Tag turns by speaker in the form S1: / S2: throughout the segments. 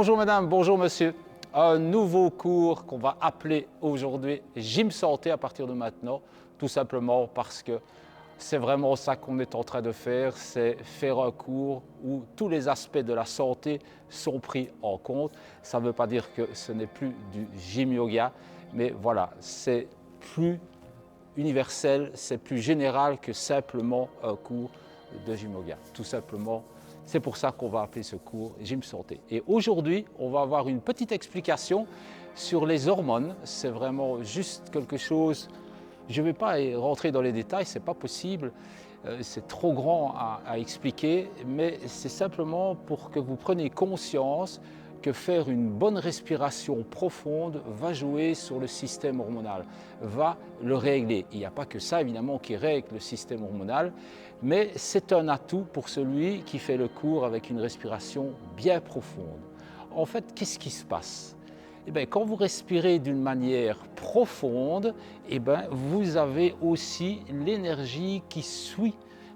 S1: Bonjour madame, bonjour monsieur. Un nouveau cours qu'on va appeler aujourd'hui Gym Santé à partir de maintenant, tout simplement parce que c'est vraiment ça qu'on est en train de faire, c'est faire un cours où tous les aspects de la santé sont pris en compte. Ça ne veut pas dire que ce n'est plus du gym yoga, mais voilà, c'est plus universel, c'est plus général que simplement un cours de gym yoga. Tout simplement, c'est pour ça qu'on va appeler ce cours Gym Santé. Et aujourd'hui, on va avoir une petite explication sur les hormones. C'est vraiment juste quelque chose, je ne vais pas rentrer dans les détails, ce n'est pas possible, c'est trop grand à expliquer, mais c'est simplement pour que vous preniez conscience que faire une bonne respiration profonde va jouer sur le système hormonal, va le régler. Il n'y a pas que ça évidemment qui règle le système hormonal, mais c'est un atout pour celui qui fait le cours avec une respiration bien profonde. En fait, qu'est-ce qui se passe? Eh bien, quand vous respirez d'une manière profonde, eh bien, vous avez aussi l'énergie qui suit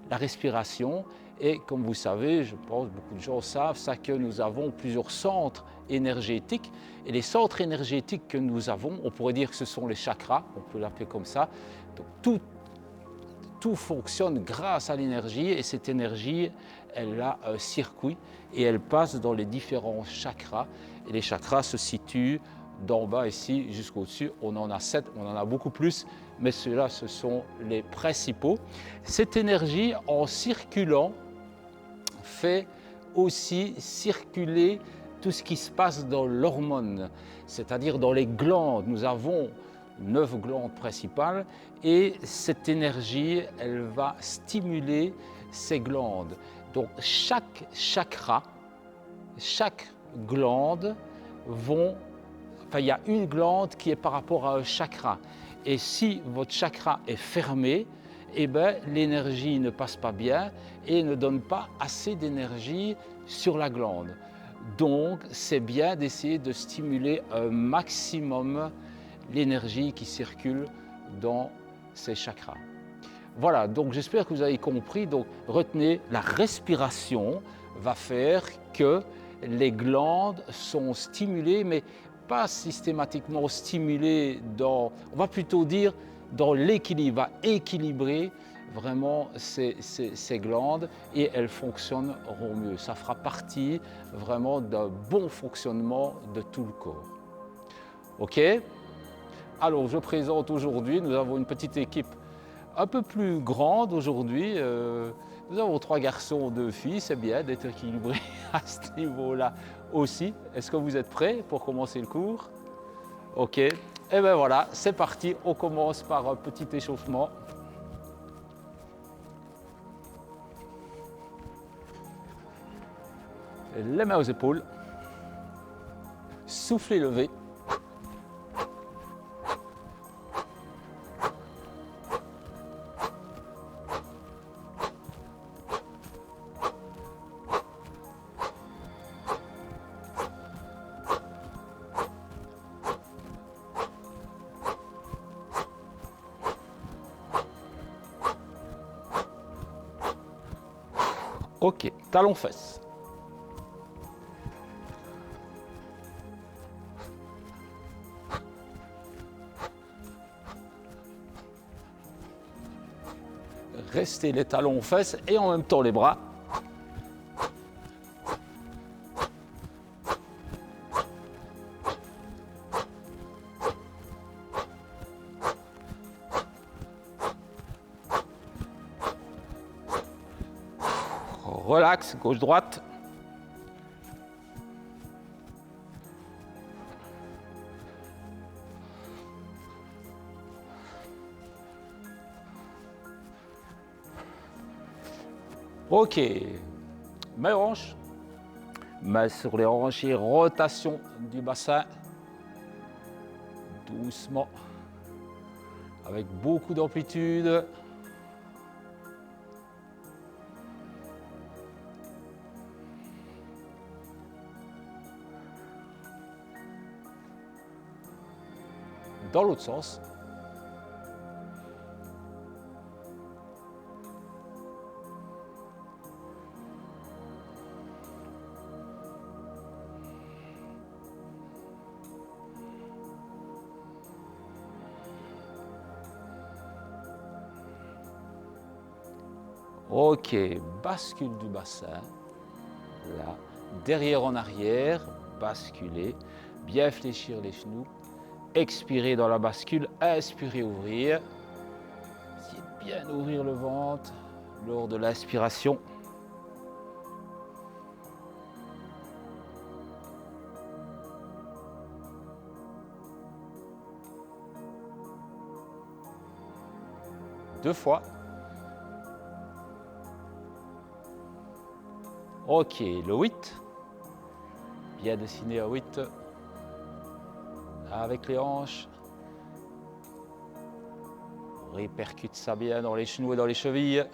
S1: la respiration. Et comme vous savez, je pense que beaucoup de gens savent ça, que nous avons plusieurs centres énergétiques. Et les centres énergétiques que nous avons, on pourrait dire que ce sont les chakras, on peut l'appeler comme ça. Donc tout fonctionne grâce à l'énergie et cette énergie, elle a un circuit et elle passe dans les différents chakras. Et les chakras se situent d'en bas ici jusqu'au-dessus. On en a 7, on en a beaucoup plus, mais ceux-là, ce sont les principaux. Cette énergie, en circulant, fait aussi circuler tout ce qui se passe dans l'hormone, c'est-à-dire dans les glandes. Nous avons 9 glandes principales et cette énergie, elle va stimuler ces glandes. Donc chaque chakra, chaque glande il y a une glande qui est par rapport à un chakra. Et si votre chakra est fermé, eh bien, l'énergie ne passe pas bien et ne donne pas assez d'énergie sur la glande. Donc, c'est bien d'essayer de stimuler un maximum l'énergie qui circule dans ces chakras. Voilà, donc j'espère que vous avez compris. Donc, retenez, la respiration va faire que les glandes sont stimulées, mais pas systématiquement stimulées on va plutôt dire dans l'équilibre, va équilibrer vraiment ces glandes et elles fonctionneront mieux. Ça fera partie vraiment d'un bon fonctionnement de tout le corps. OK? Alors, je présente aujourd'hui, nous avons une petite équipe un peu plus grande aujourd'hui. Nous avons 3 garçons, 2 filles, c'est bien d'être équilibré à ce niveau-là aussi. Est-ce que vous êtes prêts pour commencer le cours? Ok, et bien voilà, c'est parti, on commence par un petit échauffement. Les mains aux épaules, soufflez levé. Ok, talons-fesses. Restez les talons aux fesses et en même temps les bras. Relax, gauche-droite. Ok, mains hanches, mains sur les hanches et rotation du bassin, doucement, avec beaucoup d'amplitude. Dans l'autre sens. Ok, bascule du bassin. Là, derrière en arrière, basculer. Bien fléchir les genoux. Expirer dans la bascule, inspirer, ouvrir. Essayez de bien ouvrir le ventre lors de l'inspiration. Deux fois. Ok, le 8. Bien dessiné à 8. Avec les hanches. On répercute ça bien dans les genoux et dans les chevilles.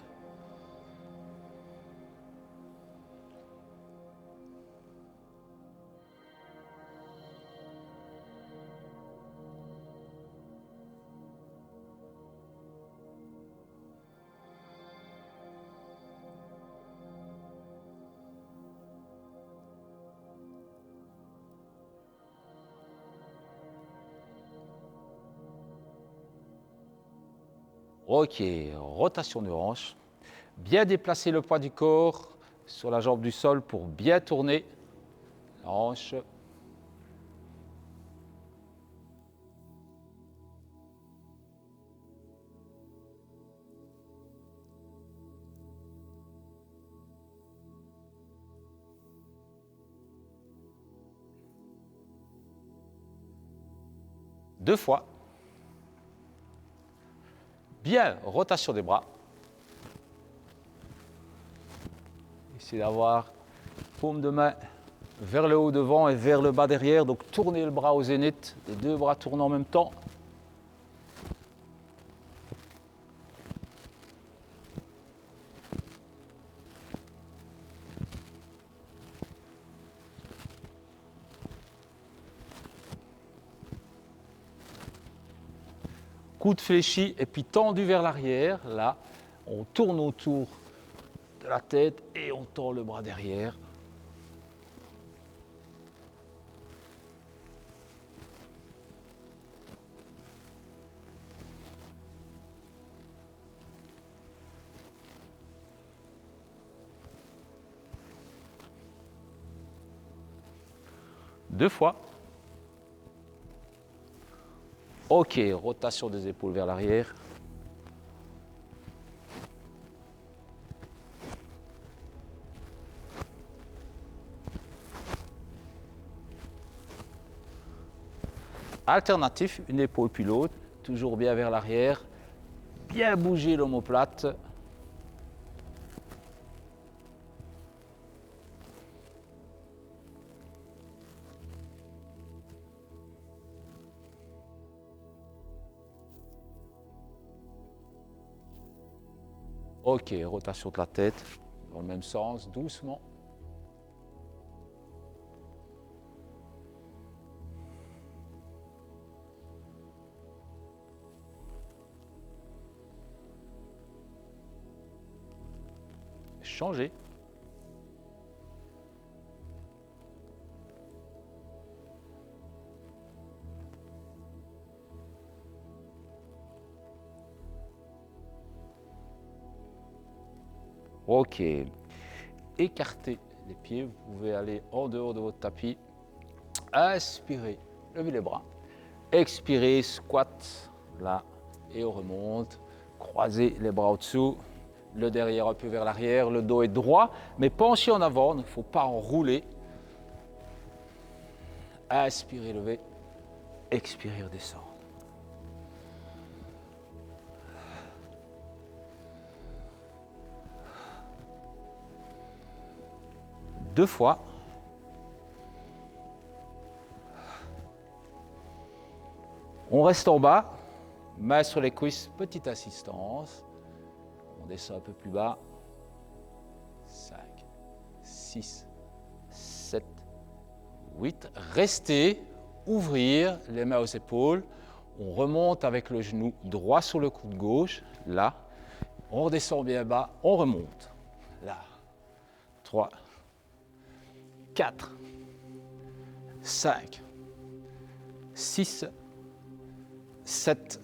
S1: Ok, rotation de hanche. Bien déplacer le poids du corps sur la jambe du sol pour bien tourner la hanche. Deux fois. Bien, rotation des bras. Essayez d'avoir paume de main vers le haut devant et vers le bas derrière. Donc tournez le bras au zénith, les deux bras tournent en même temps. Coude fléchi et puis tendu vers l'arrière. Là, on tourne autour de la tête et on tend le bras derrière. Deux fois. Ok, rotation des épaules vers l'arrière. Alternatif, une épaule puis l'autre, toujours bien vers l'arrière. Bien bouger l'omoplate. Ok, rotation de la tête, dans le même sens, doucement. Changer. Ok. Écartez les pieds, vous pouvez aller en dehors de votre tapis. Inspirez, levez les bras. Expirez, squat, là, et on remonte. Croisez les bras au-dessous, le derrière un peu vers l'arrière, le dos est droit, mais penché en avant, il ne faut pas enrouler. Inspirez, levez. Expirez, redescendre. Deux fois. On reste en bas, main sur les cuisses, petite assistance. On descend un peu plus bas. 5, 6, 7, 8. Restez, ouvrir les mains aux épaules. On remonte avec le genou droit sur le coude gauche, là. On redescend bien bas, on remonte. Là. 3, 4, 5, 6, 7,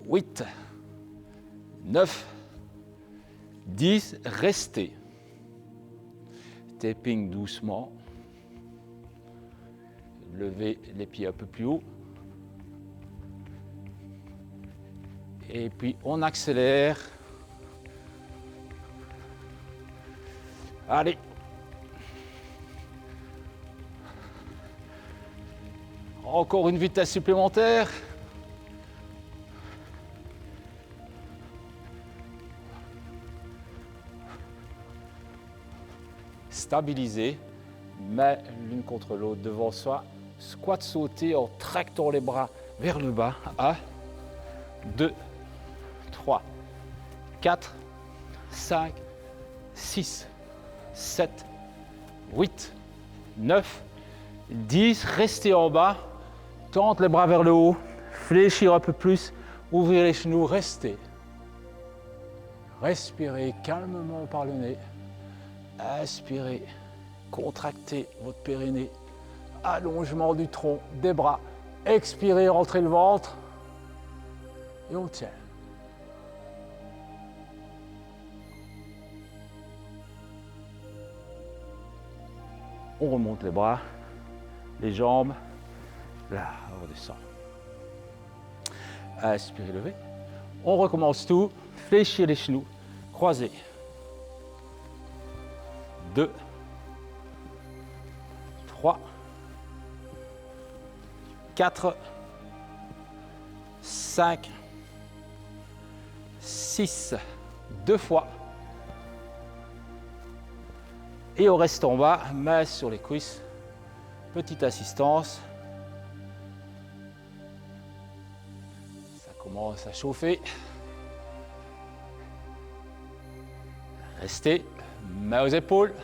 S1: 8, 9, 10, restez. Tapping doucement. Levez les pieds un peu plus haut. Et puis on accélère. Allez. Encore une vitesse supplémentaire. Stabilisez, mains l'une contre l'autre devant soi. Squat sauté en tractant les bras vers le bas. 1, 2, 3, 4, 5, 6, 7, 8, 9, 10. Restez en bas. Tente les bras vers le haut. Fléchir un peu plus. Ouvrir les genoux. Restez. Respirez calmement par le nez. Inspirez. Contractez votre périnée. Allongement du tronc, des bras. Expirez, rentrez le ventre. Et on tient. On remonte les bras, les jambes. Là, on redescend. Inspirez, levez. On recommence tout. Fléchir les genoux. Croisez. 2, 3, 4, 5, 6, 2 fois. Et on reste en bas, main sur les cuisses. Petite assistance. Ça commence à chauffer. Restez, main aux épaules.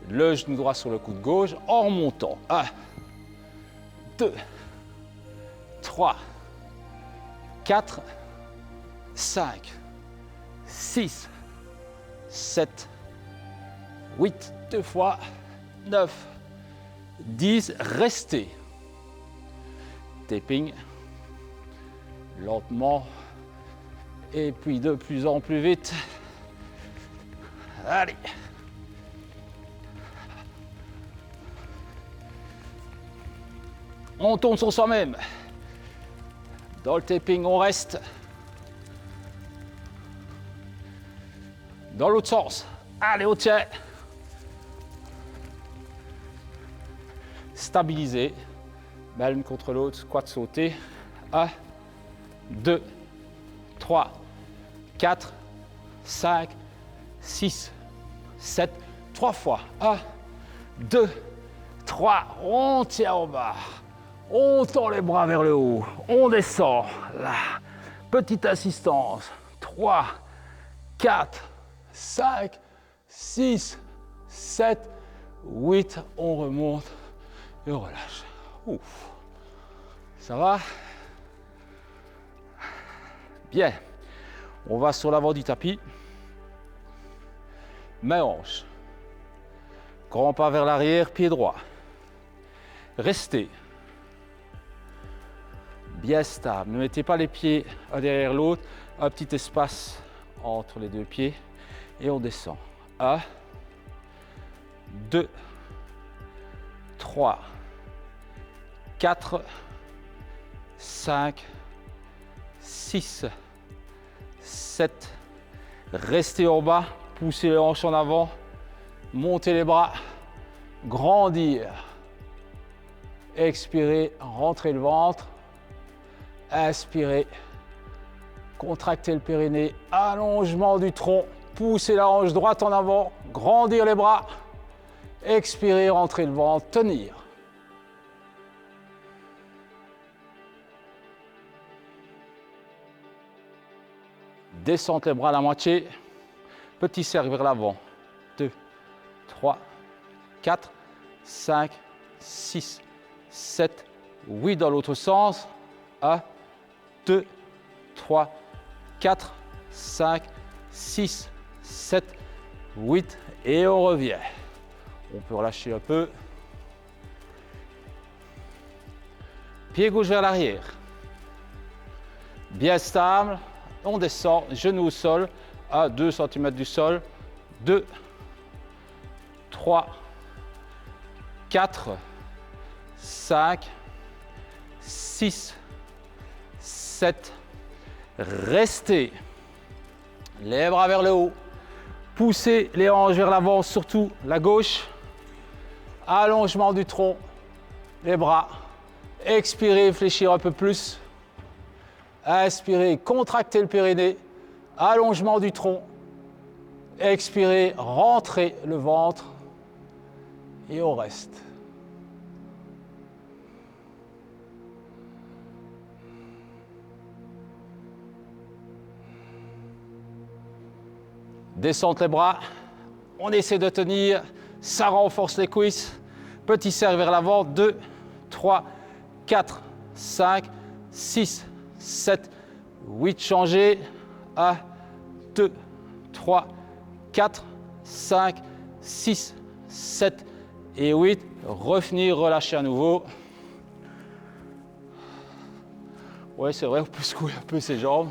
S1: Le genou droit sur le coude gauche en remontant. 1, 2, 3, 4, 5, 6, 7, 8, 2 fois, 9, 10, restez. Tapping, lentement, et puis de plus en plus vite. Allez. On tourne sur soi-même. Dans le tapping, on reste. Dans l'autre sens. Allez, on tient. Stabilisez. Main l'une contre l'autre, squat sauté. 1, 2, 3, 4, 5, 6, 7, 3 fois. 1, 2, 3. On tient en bas. On tend les bras vers le haut. On descend. Là. Petite assistance. 3, 4, 5, 6, 7, 8. On remonte et on relâche. Ouf. Ça va? Bien. On va sur l'avant du tapis. Main hanche. Grand pas vers l'arrière, pied droit. Restez. Bien stable. Ne mettez pas les pieds un derrière l'autre. Un petit espace entre les deux pieds. Et on descend. 1, 2, 3, 4, 5, 6, 7. Restez en bas. Poussez les hanches en avant. Montez les bras. Grandir. Expirez. Rentrez le ventre. Inspirez. Contractez le périnée. Allongement du tronc. Poussez la hanche droite en avant. Grandir les bras. Expirez. Rentrez le ventre. Tenir. Descendre les bras à la moitié. Petit cercle vers l'avant. 2, 3, 4, 5, 6, 7, 8 dans l'autre sens. 1, 2, 3, 4, 5, 6, 7, 8 et on revient. On peut relâcher un peu. Pied gauche vers l'arrière. Bien stable. On descend, genou au sol. à 2 cm du sol. 2, 3, 4, 5, 6, 7. Restez. Les bras vers le haut. Poussez les hanches vers l'avant, surtout la gauche. Allongement du tronc, les bras. Expirez, fléchir un peu plus. Inspirez, contractez le périnée. Allongement du tronc. Expirez, rentrez le ventre. Et on reste. Descendre les bras. On essaie de tenir. Ça renforce les cuisses. Petit cercle vers l'avant. 2, 3, 4, 5, 6, 7, 8. Changez. 1, 2, 3, 4, 5, 6, 7 et 8. Revenir, relâcher à nouveau. Ouais, c'est vrai, on peut secouer un peu ses jambes.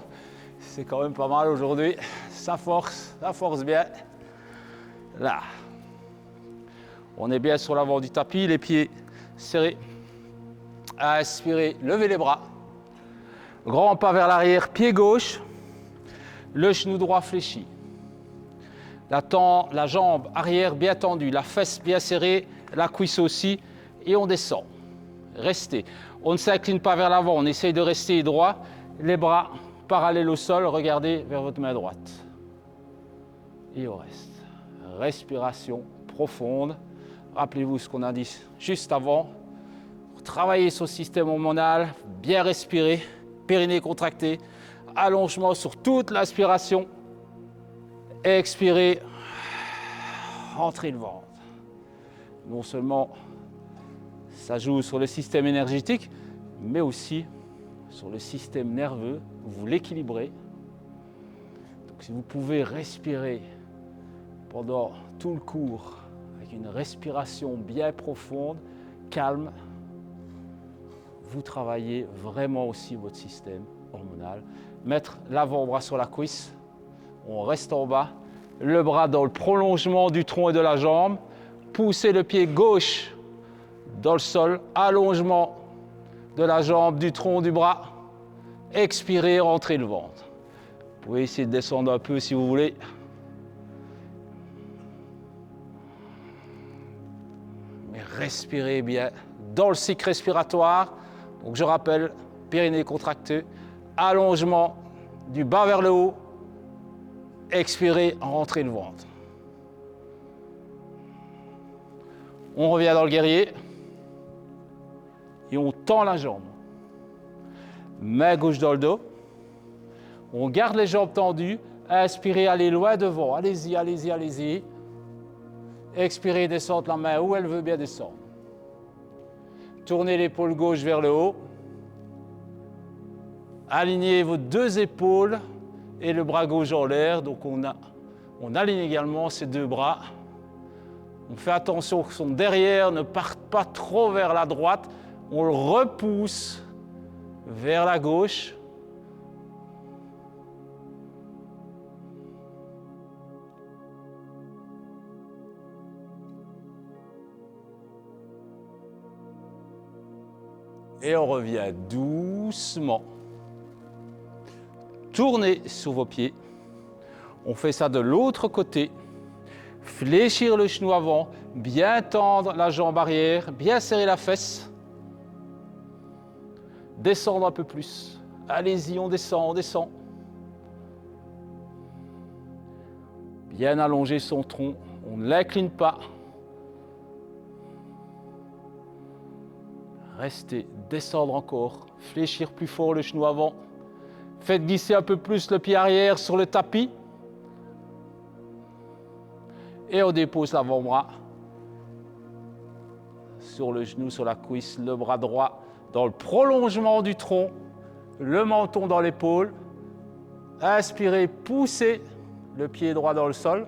S1: C'est quand même pas mal aujourd'hui. Ça force bien. Là. On est bien sur l'avant du tapis, les pieds serrés. Inspirez, levez les bras. Grand pas vers l'arrière, pied gauche. Le genou droit fléchi. La jambe arrière bien tendue, la fesse bien serrée, la cuisse aussi. Et on descend. Restez. On ne s'incline pas vers l'avant, on essaye de rester droit. Les bras parallèles au sol, regardez vers votre main droite. Et on reste. Respiration profonde. Rappelez-vous ce qu'on a dit juste avant. Travaillez sur le système hormonal, bien respirer, périnée contracté, allongement sur toute l'inspiration. Expirez, rentrez le ventre. Non seulement ça joue sur le système énergétique, mais aussi sur le système nerveux. Vous l'équilibrez. Donc si vous pouvez respirer pendant tout le cours, avec une respiration bien profonde, calme, vous travaillez vraiment aussi votre système hormonal. Mettre l'avant-bras sur la cuisse, on reste en bas, le bras dans le prolongement du tronc et de la jambe, poussez le pied gauche dans le sol, allongement de la jambe, du tronc, du bras, expirez, rentrez le ventre. Vous pouvez essayer de descendre un peu si vous voulez. Mais respirez bien dans le cycle respiratoire. Donc je rappelle, périnée contracté, allongement du bas vers le haut, expirez, rentrez le ventre. On revient dans le guerrier et on tend la jambe. Main gauche dans le dos. On garde les jambes tendues. Inspirez, allez loin devant. Allez-y, allez-y, allez-y. Expirez, descendre la main où elle veut bien descendre. Tournez l'épaule gauche vers le haut. Alignez vos deux épaules et le bras gauche en l'air. Donc on aligne également ces deux bras. On fait attention que son derrière ne parte pas trop vers la droite. On le repousse vers la gauche. Et on revient doucement. Tournez sur vos pieds. On fait ça de l'autre côté. Fléchir le genou avant, bien tendre la jambe arrière, bien serrer la fesse. Descendre un peu plus. Allez-y, on descend, on descend. Bien allonger son tronc, on ne l'incline pas. Restez, descendre encore, fléchir plus fort le genou avant. Faites glisser un peu plus le pied arrière sur le tapis. Et on dépose l'avant-bras sur le genou, sur la cuisse, le bras droit dans le prolongement du tronc, le menton dans l'épaule. Inspirez, poussez le pied droit dans le sol.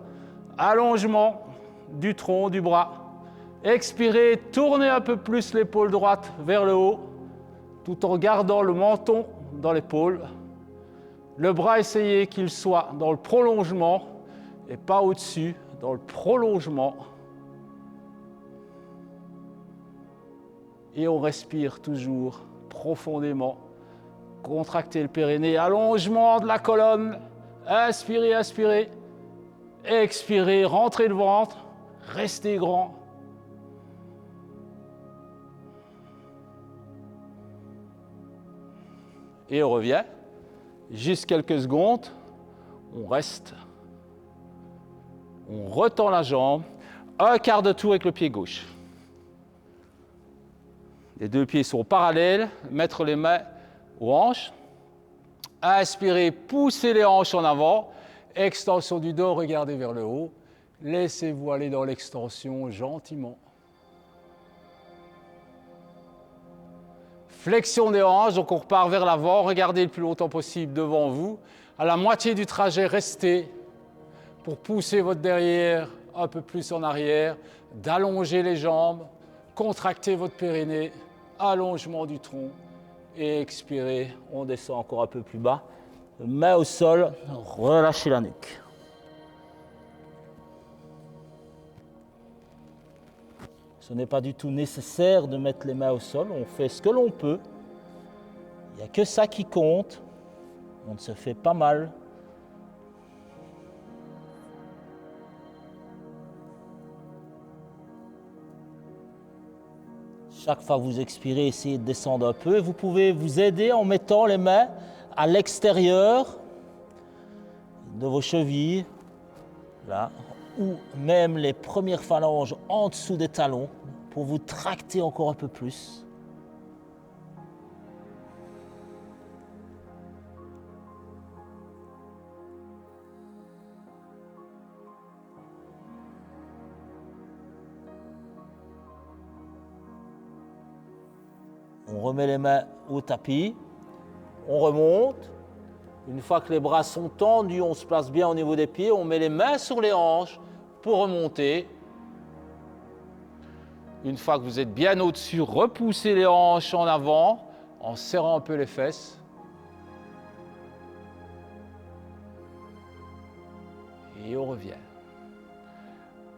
S1: Allongement du tronc, du bras. Expirez, tournez un peu plus l'épaule droite vers le haut, tout en gardant le menton dans l'épaule. Le bras, essayez qu'il soit dans le prolongement et pas au-dessus, dans le prolongement. Et on respire toujours profondément. Contractez le périnée, allongement de la colonne. Inspirez, inspirez. Expirez, rentrez le ventre. Restez grand. Et on revient. Juste quelques secondes. On reste. On retend la jambe. Un quart de tour avec le pied gauche. Les deux pieds sont parallèles. Mettre les mains aux hanches. Inspirez, poussez les hanches en avant. Extension du dos, regardez vers le haut. Laissez-vous aller dans l'extension gentiment. Flexion des hanches, donc on repart vers l'avant. Regardez le plus longtemps possible devant vous. À la moitié du trajet, restez pour pousser votre derrière un peu plus en arrière, d'allonger les jambes, contracter votre périnée, allongement du tronc et expirez. On descend encore un peu plus bas. Main au sol, relâchez la nuque. Ce n'est pas du tout nécessaire de mettre les mains au sol, on fait ce que l'on peut. Il n'y a que ça qui compte, on se fait pas mal. Chaque fois que vous expirez, essayez de descendre un peu. Vous pouvez vous aider en mettant les mains à l'extérieur de vos chevilles, là, ou même les premières phalanges en dessous des talons pour vous tracter encore un peu plus. On remet les mains au tapis, on remonte. Une fois que les bras sont tendus, on se place bien au niveau des pieds, on met les mains sur les hanches pour remonter. Une fois que vous êtes bien au-dessus, repoussez les hanches en avant en serrant un peu les fesses. Et on revient.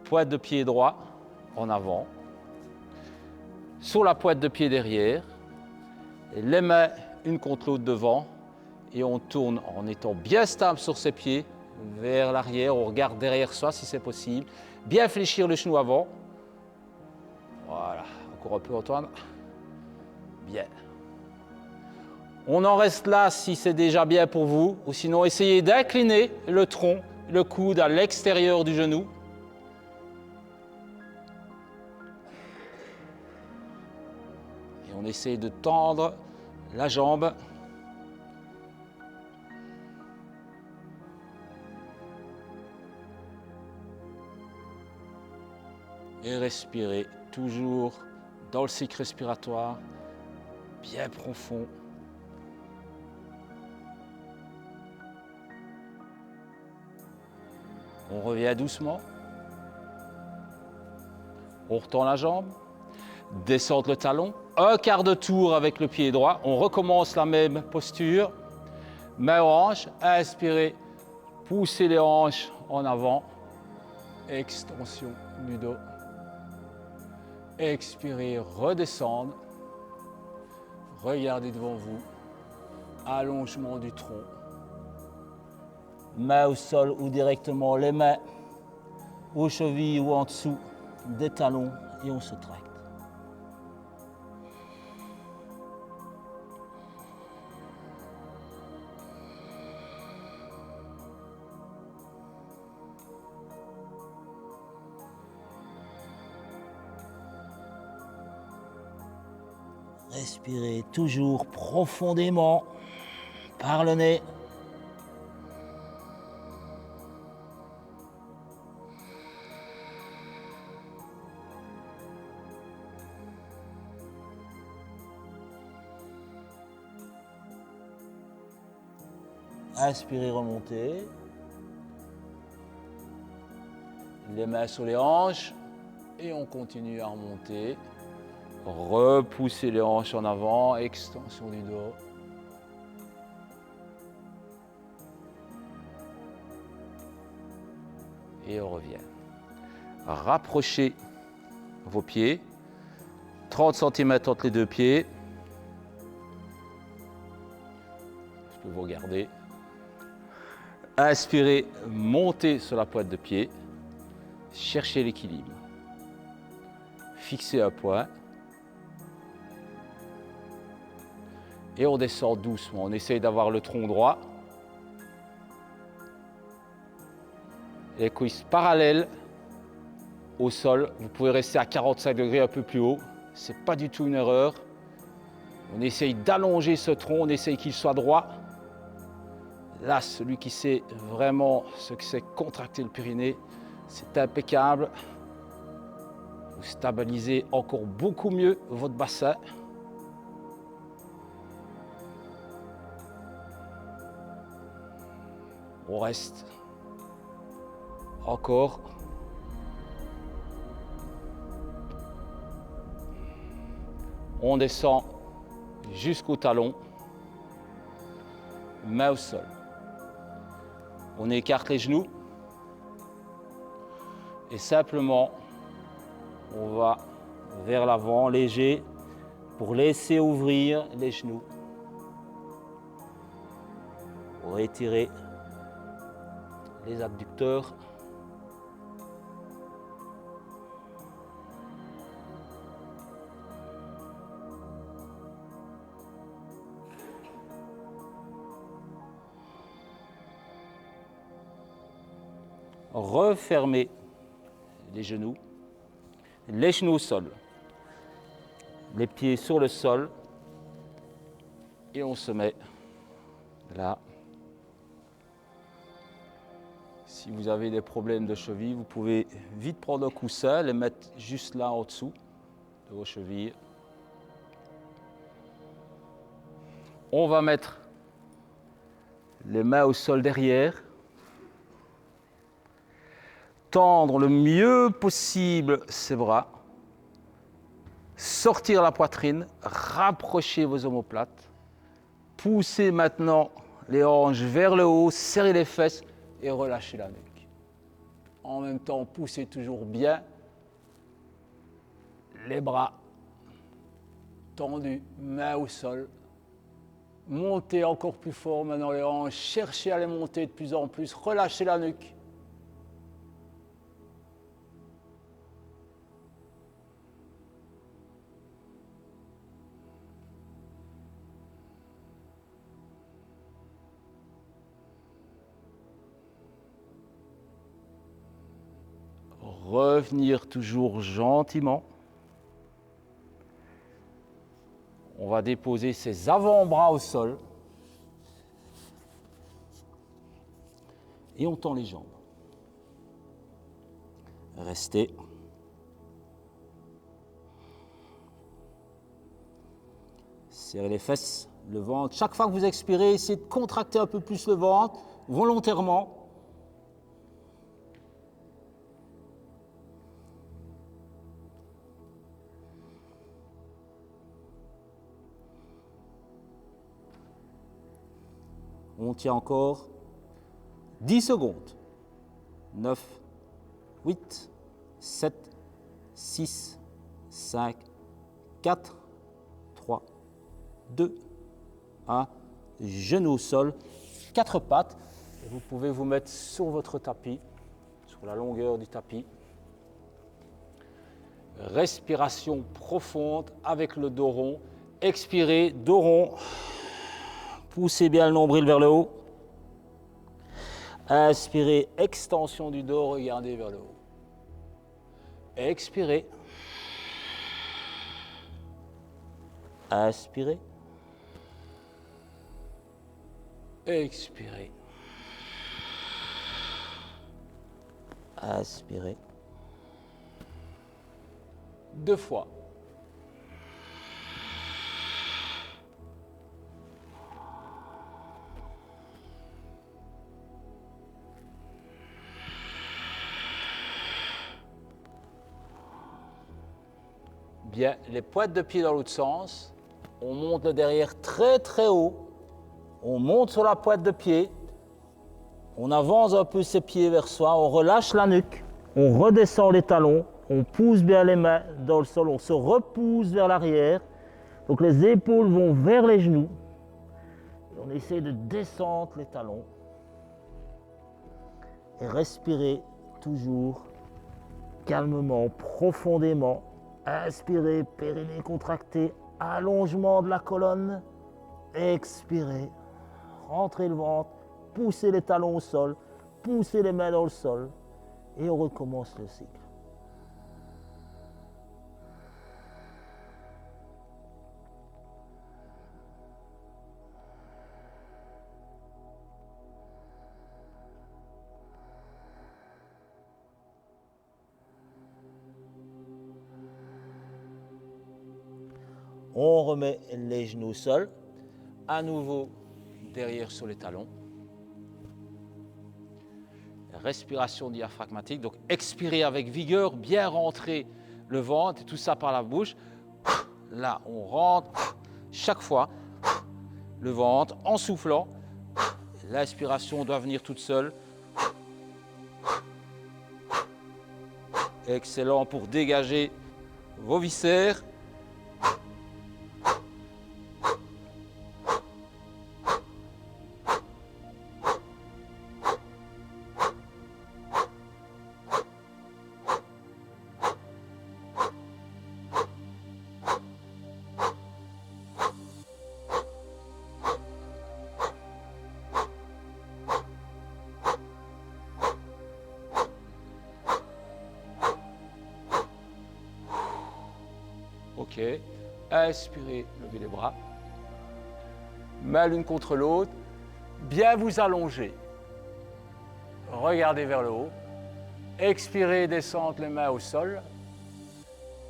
S1: Pointe de pied droit en avant. Sur la pointe de pied derrière. Et les mains une contre l'autre devant. Et on tourne en étant bien stable sur ses pieds vers l'arrière. On regarde derrière soi si c'est possible. Bien fléchir le genou avant. Voilà. Encore un peu, Antoine. Bien. On en reste là si c'est déjà bien pour vous. Ou sinon, essayez d'incliner le tronc, le coude à l'extérieur du genou. Et on essaye de tendre la jambe. Et respirez toujours dans le cycle respiratoire, bien profond. On revient doucement. On retend la jambe. Descendre le talon. Un quart de tour avec le pied droit. On recommence la même posture. Main aux hanches. Inspirez. Poussez les hanches en avant. Extension du dos. Expirez, redescendre. Regardez devant vous. Allongement du tronc. Main au sol ou directement les mains aux chevilles ou en dessous des talons et on se tracte. Respirez toujours profondément par le nez. Inspirez, remontez. Les mains sur les hanches et on continue à remonter. Repoussez les hanches en avant, extension du dos. et on revient. Rapprochez vos pieds, 30 cm entre les deux pieds. Je peux vous regarder. Inspirez, montez sur la pointe de pied, cherchez l'équilibre. Fixez un point. Et on descend doucement. On essaye d'avoir le tronc droit. Les cuisses parallèles au sol. Vous pouvez rester à 45 degrés un peu plus haut. Ce n'est pas du tout une erreur. On essaye d'allonger ce tronc, on essaye qu'il soit droit. Là, celui qui sait vraiment ce que c'est contracter le périnée, c'est impeccable. Vous stabilisez encore beaucoup mieux votre bassin. On reste encore. On descend jusqu'au talon, main au sol. On écarte les genoux et simplement on va vers l'avant, léger, pour laisser ouvrir les genoux. Pour étirer les abducteurs. Refermez les genoux au sol, les pieds sur le sol et on se met là. Si vous avez des problèmes de cheville, vous pouvez vite prendre un coussin, les mettre juste là en dessous de vos chevilles. On va mettre les mains au sol derrière. Tendre le mieux possible ses bras. Sortir la poitrine, rapprocher vos omoplates. Poussez maintenant les hanches vers le haut, serrez les fesses et relâchez la nuque. En même temps, poussez toujours bien les bras tendus, mains au sol. Montez encore plus fort maintenant les hanches, cherchez à les monter de plus en plus, relâchez la nuque. Revenir toujours gentiment. On va déposer ses avant-bras au sol. Et on tend les jambes. Restez. Serrez les fesses, le ventre. Chaque fois que vous expirez, essayez de contracter un peu plus le ventre, volontairement. On tient encore 10 secondes. 9, 8, 7, 6, 5, 4, 3, 2, 1. Genou au sol, 4 pattes. Et vous pouvez vous mettre sur votre tapis, sur la longueur du tapis. Respiration profonde avec le dos rond. Expirez, dos rond. Poussez bien le nombril vers le haut. Inspirez, extension du dos, regardez vers le haut. Expirez. Inspirez. Expirez. Inspirez. 2 fois. Bien, les pointes de pied dans l'autre sens. On monte le derrière très très haut. On monte sur la pointe de pied.
S2: On avance un peu ses pieds vers soi, on relâche la nuque, on redescend les talons, on pousse bien les mains dans le sol, on se repousse vers l'arrière. Donc les épaules vont vers les genoux. On essaie de descendre les talons et respirer toujours calmement, profondément. Inspirez, périnée contracté, allongement de la colonne. Expirez, rentrez le ventre, poussez les talons au sol, poussez les mains dans le sol et on recommence le cycle. On remet les genoux au sol, à nouveau derrière sur les talons. Respiration diaphragmatique, donc expirez avec vigueur, bien rentrer le ventre et tout ça par la bouche. Là, on rentre chaque fois le ventre en soufflant. L'inspiration doit venir toute seule. Excellent pour dégager vos viscères. Ok, inspirez, levez les bras, main l'une contre l'autre, bien vous allonger, regardez vers le haut, expirez, descendre les mains au sol,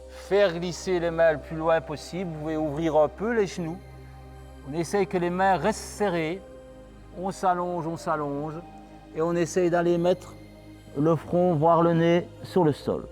S2: faire glisser les mains le plus loin possible, vous pouvez ouvrir un peu les genoux, on essaye que les mains restent serrées, on s'allonge et on essaye d'aller mettre le front, voire le nez sur le sol.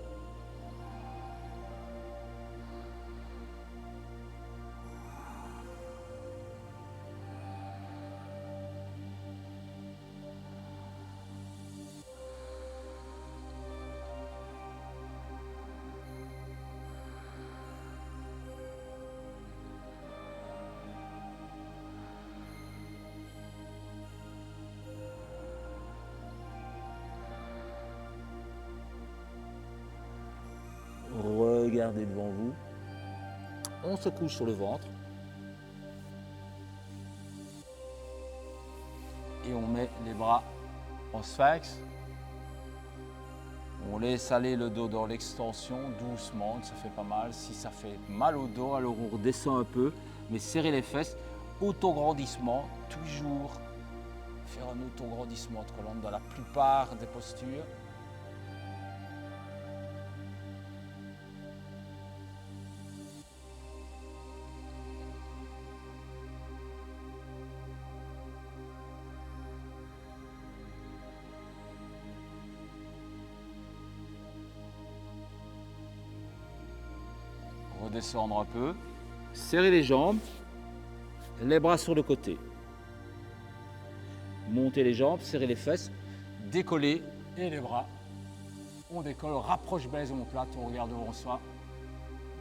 S2: Regardez devant vous. On se couche sur le ventre. Et on met les bras en sphinx. On laisse aller le dos dans l'extension doucement, ça fait pas mal. Si ça fait mal au dos, alors on redescend un peu, mais serrez les fesses. Autograndissement, toujours faire un autograndissement de colonne dans la plupart des postures. Redescendre un peu, serrer les jambes, les bras sur le côté. Montez les jambes, serrez les fesses, décollez et les bras. On décolle, on rapproche bien les omoplates, on regarde devant soi,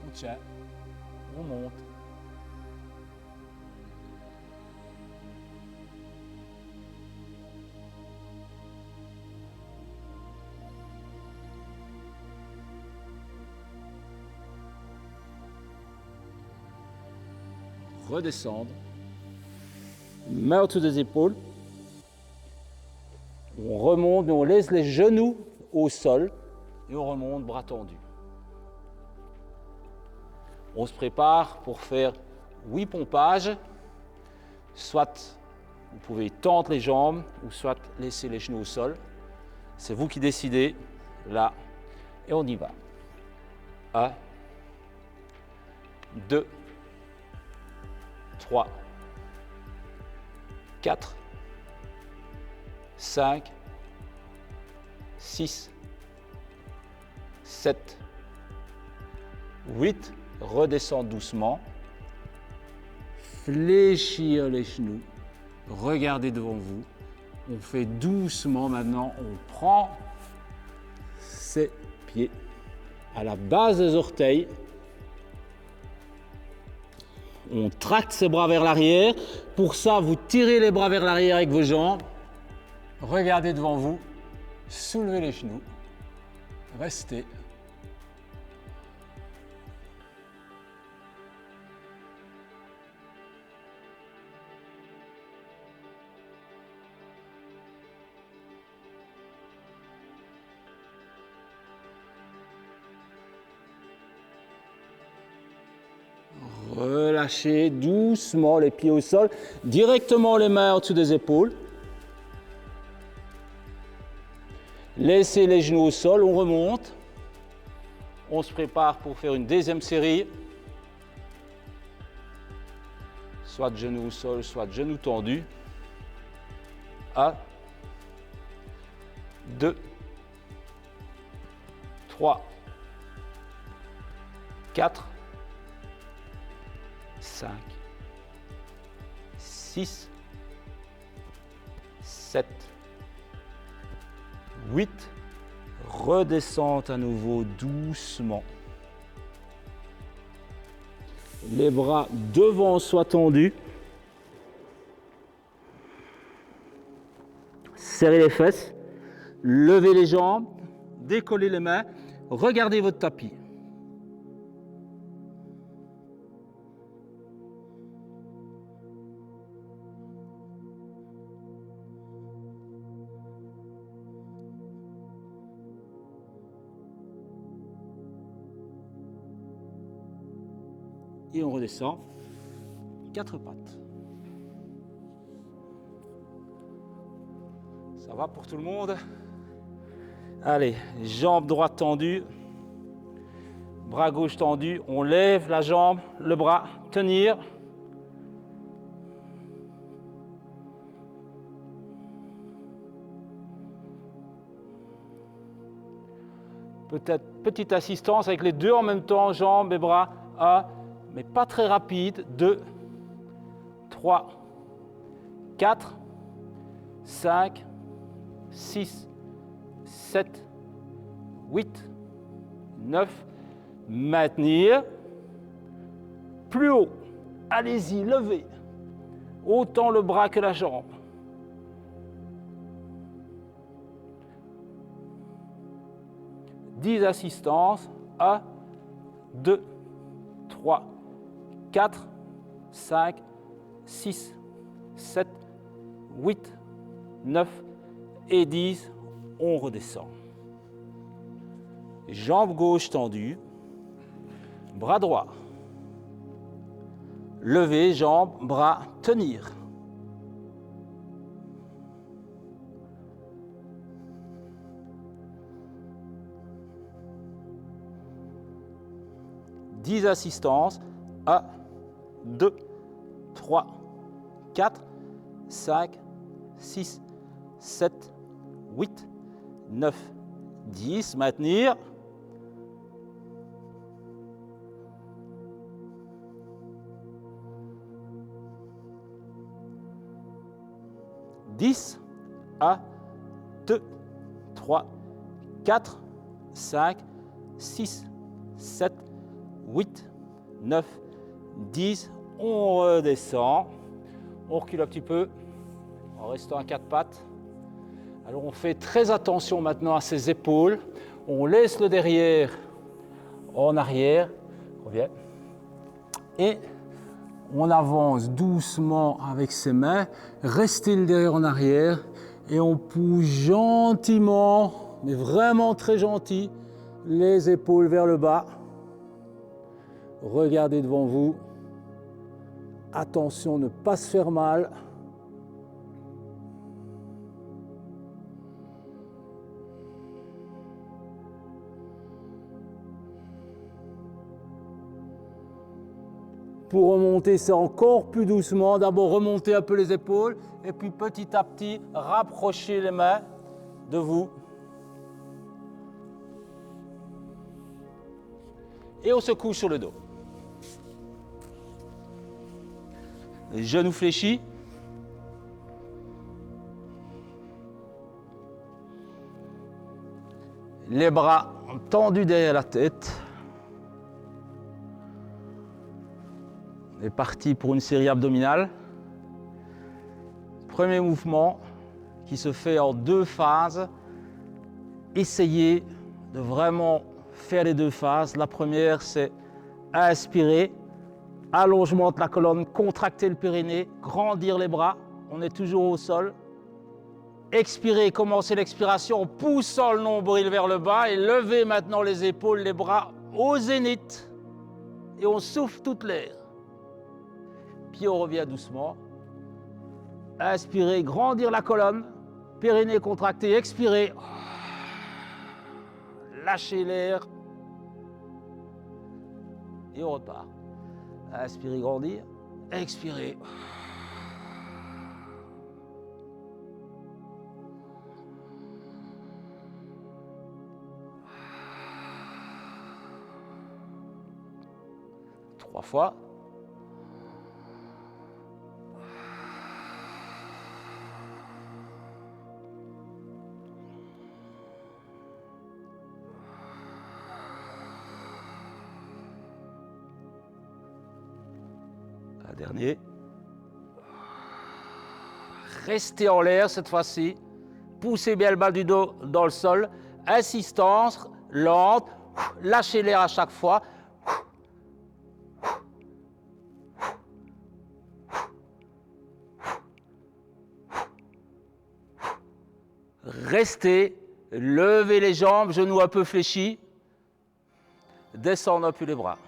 S2: on tient, on monte. Redescendre, main autour des épaules, on remonte, on laisse les genoux au sol et on remonte bras tendus. On se prépare pour faire 8 pompages, soit vous pouvez tendre les jambes ou soit laisser les genoux au sol. C'est vous qui décidez, là, et on y va. 1, 2, 3, 4, 5, 6, 7, 8. Redescendre doucement. Fléchir les genoux. Regardez devant vous.
S1: On fait doucement maintenant, on prend ses pieds à la base des orteils. On tracte ses bras vers l'arrière. Pour ça, vous tirez les bras vers l'arrière avec vos jambes. Regardez devant vous. Soulevez les genoux. Restez. Relâchez doucement les pieds au sol, directement les mains au-dessus des épaules. Laissez les genoux au sol, on remonte. On se prépare pour faire une deuxième série. Soit de genoux au sol, soit de genoux tendus. 1, 2, 3, 4, 5, 6, 7, 8. Redescente à nouveau doucement. Les bras devant soient tendus. Serrez les fesses. Levez les jambes. Décollez les mains. Regardez votre tapis. Et on redescend, 4 pattes. Ça va pour tout le monde? Allez, jambe droite tendue, bras gauche tendu, on lève la jambe, le bras, tenir. Peut-être petite assistance avec les deux en même temps, jambes et bras. 1, mais pas très rapide. 2, 3, 4, 5, 6, 7, 8, 9. Maintenir. Plus haut. Allez-y, levez. Autant le bras que la jambe. Dix assistances. 1, 2, 3, 4, 5, 6, 7, 8, 9 et 10. On redescend. Jambe gauche tendue. Bras droit. Lever, jambes, bras, tenir. Dix assistances. 1, 2, 3, 4, 5, 6, 7, 8, 9, 10. Maintenir. Dix. 1, 2, 3, 4, 5, 6, 7, 8, 9, 10. On redescend. On recule un petit peu en restant à 4 pattes. Alors on fait très attention maintenant à ses épaules. On laisse le derrière en arrière. On revient. Et on avance doucement avec ses mains. Restez le derrière en arrière. Et on pousse gentiment, mais vraiment très gentil, les épaules vers le bas. Regardez devant vous. Attention, ne pas se faire mal. Pour remonter, c'est encore plus doucement. D'abord, remonter un peu les épaules et puis petit à petit, rapprocher les mains de vous. Et on se couche sur le dos. Genoux fléchis. Les bras tendus derrière la tête. On est parti pour une série abdominale. Premier mouvement qui se fait en 2 phases. Essayez de vraiment faire les 2 phases. La première, c'est inspirer, allongement de la colonne, contracter le périnée, grandir les bras. On est toujours au sol. Expirez, commencez l'expiration en poussant le nombril vers le bas et levez maintenant les épaules, les bras au zénith. Et on souffle toute l'air. Puis on revient doucement. Inspirez, grandir la colonne, périnée contracté, expirez. Lâchez l'air. Et on repart. Inspirez, grandir, expirez. Trois fois. Un dernier. Restez en l'air cette fois-ci. Poussez bien le bas du dos dans le sol. Insistance lente. Lâchez l'air à chaque fois. Restez, levez les jambes, genoux un peu fléchis, descendre un peu les bras.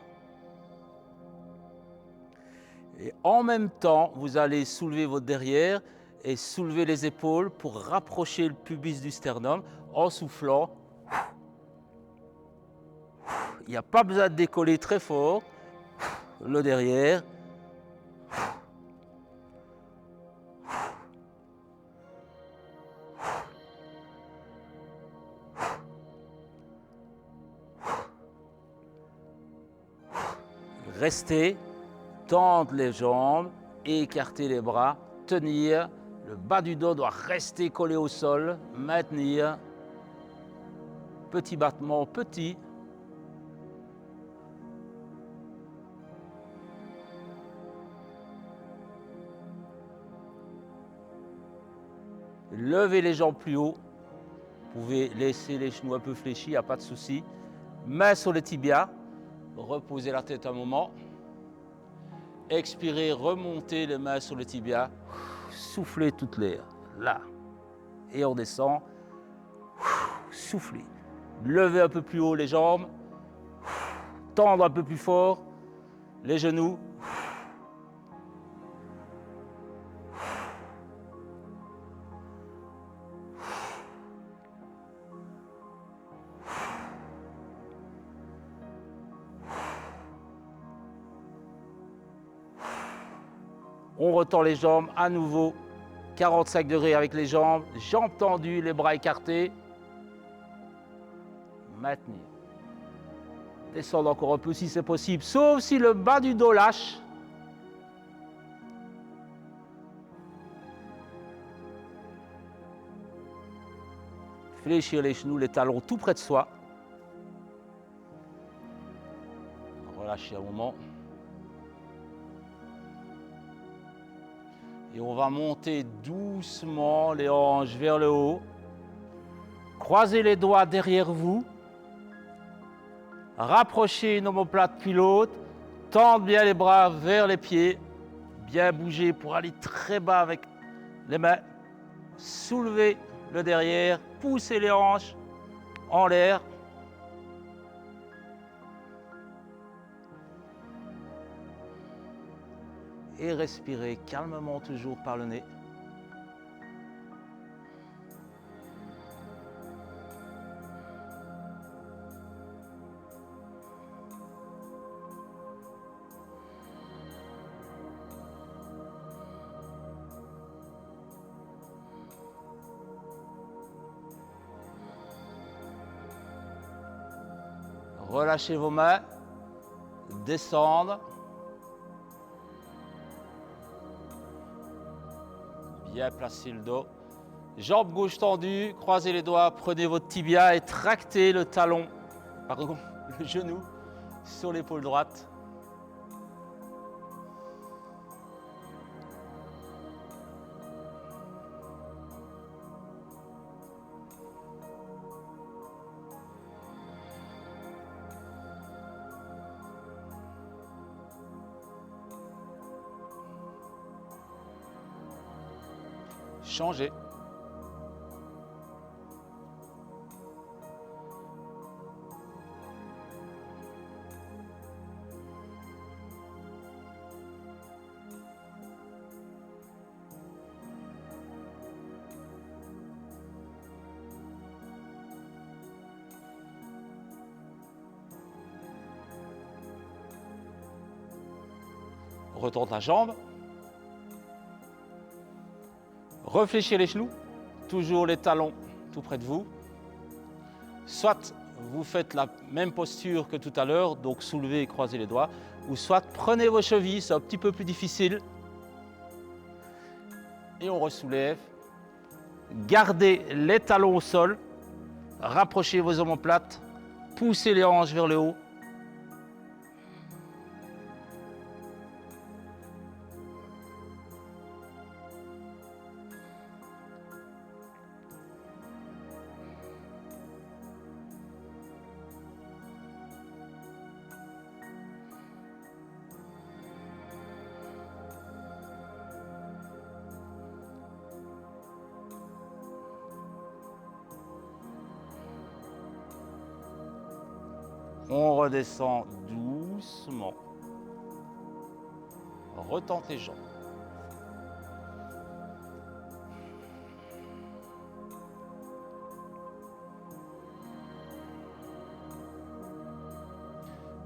S1: Et en même temps, vous allez soulever votre derrière et soulever les épaules pour rapprocher le pubis du sternum en soufflant. Il n'y a pas besoin de décoller très fort, le derrière. Restez, tendre les jambes, écarter les bras, tenir. Le bas du dos doit rester collé au sol, maintenir. Petit battement, petit. Levez les jambes plus haut. Vous pouvez laisser les genoux un peu fléchis, il n'y a pas de souci. Main sur les tibias. Reposez la tête un moment. Expirez, remontez les mains sur le tibia. Soufflez toute l'air. Là. Et on descend. Soufflez. Levez un peu plus haut les jambes. Tendre un peu plus fort les genoux. On retend les jambes à nouveau, 45 degrés avec les jambes tendues, les bras écartés. Maintenir. Descendre encore un peu si c'est possible, sauf si le bas du dos lâche. Fléchir les genoux, les talons tout près de soi. Relâchez un moment. Et on va monter doucement les hanches vers le haut. Croisez les doigts derrière vous. Rapprochez une omoplate puis l'autre. Tendez bien les bras vers les pieds. Bien bouger pour aller très bas avec les mains. Soulevez le derrière. Poussez les hanches en l'air. Et respirez calmement toujours par le nez. Relâchez vos mains, descendre. Bien placer le dos, Jambe gauche tendue, croisez les doigts, prenez votre tibia et tractez le talon, pardon, le genou sur l'épaule droite. Changez. Retourne la jambe. Réfléchissez les genoux, toujours les talons tout près de vous. Soit vous faites la même posture que tout à l'heure, donc soulevez et croisez les doigts, ou soit prenez vos chevilles, c'est un petit peu plus difficile. Et on ressoulève. Gardez les talons au sol, rapprochez vos omoplates, poussez les hanches vers le haut. On redescend doucement. Retente les jambes.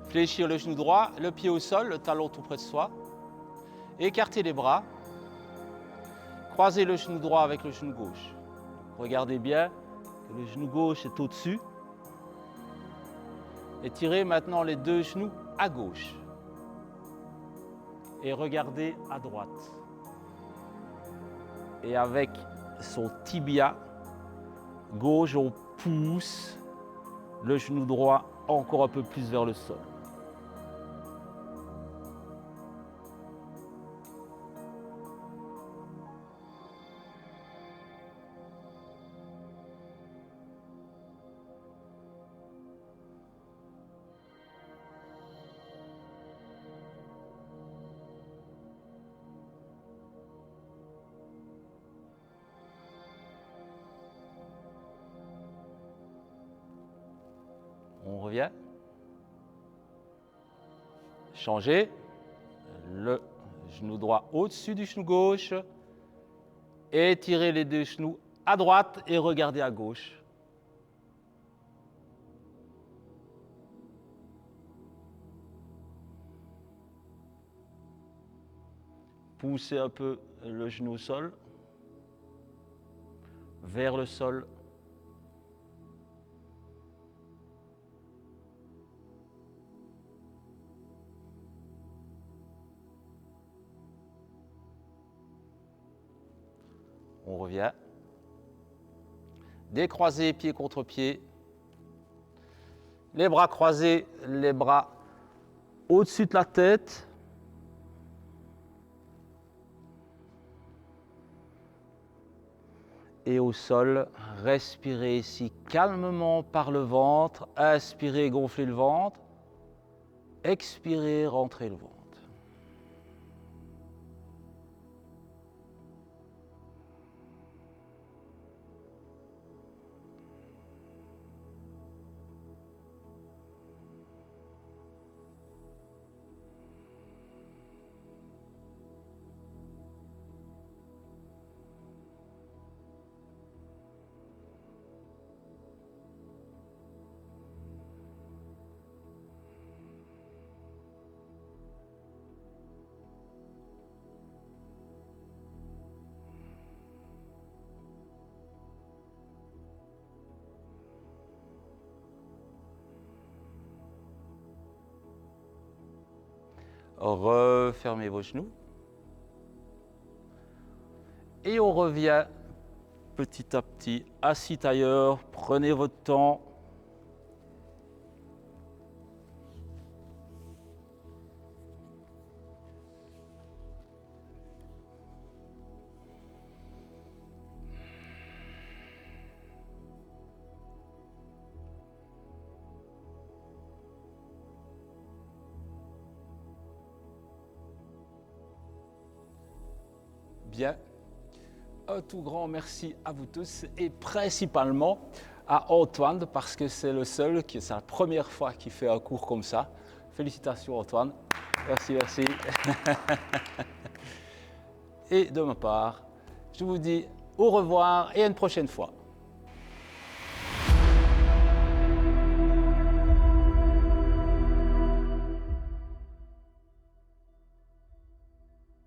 S1: Fléchir le genou droit, le pied au sol, le talon tout près de soi. Écartez les bras. Croisez le genou droit avec le genou gauche. Regardez bien que le genou gauche est au-dessus. Étirez maintenant les deux genoux à gauche. Et regardez à droite. Et avec son tibia gauche, on pousse le genou droit encore un peu plus vers le sol. On revient. Changez. Le genou droit au-dessus du genou gauche. Étirez les deux genoux à droite et regardez à gauche. Poussez un peu le genou au sol, vers le sol. On revient. Décroisez pied contre pied. Les bras croisés, les bras au-dessus de la tête. Et au sol, respirez ici calmement par le ventre. Inspirez, gonflez le ventre. Expirez, rentrez le ventre. Refermez vos genoux. Et on revient petit à petit, assis ailleurs, prenez votre temps. Bien. Un tout grand merci à vous tous et principalement à Antoine parce que c'est le seul, c'est la première fois qu'il fait un cours comme ça. Félicitations Antoine. Merci, merci. Et de ma part, je vous dis au revoir et à une prochaine fois.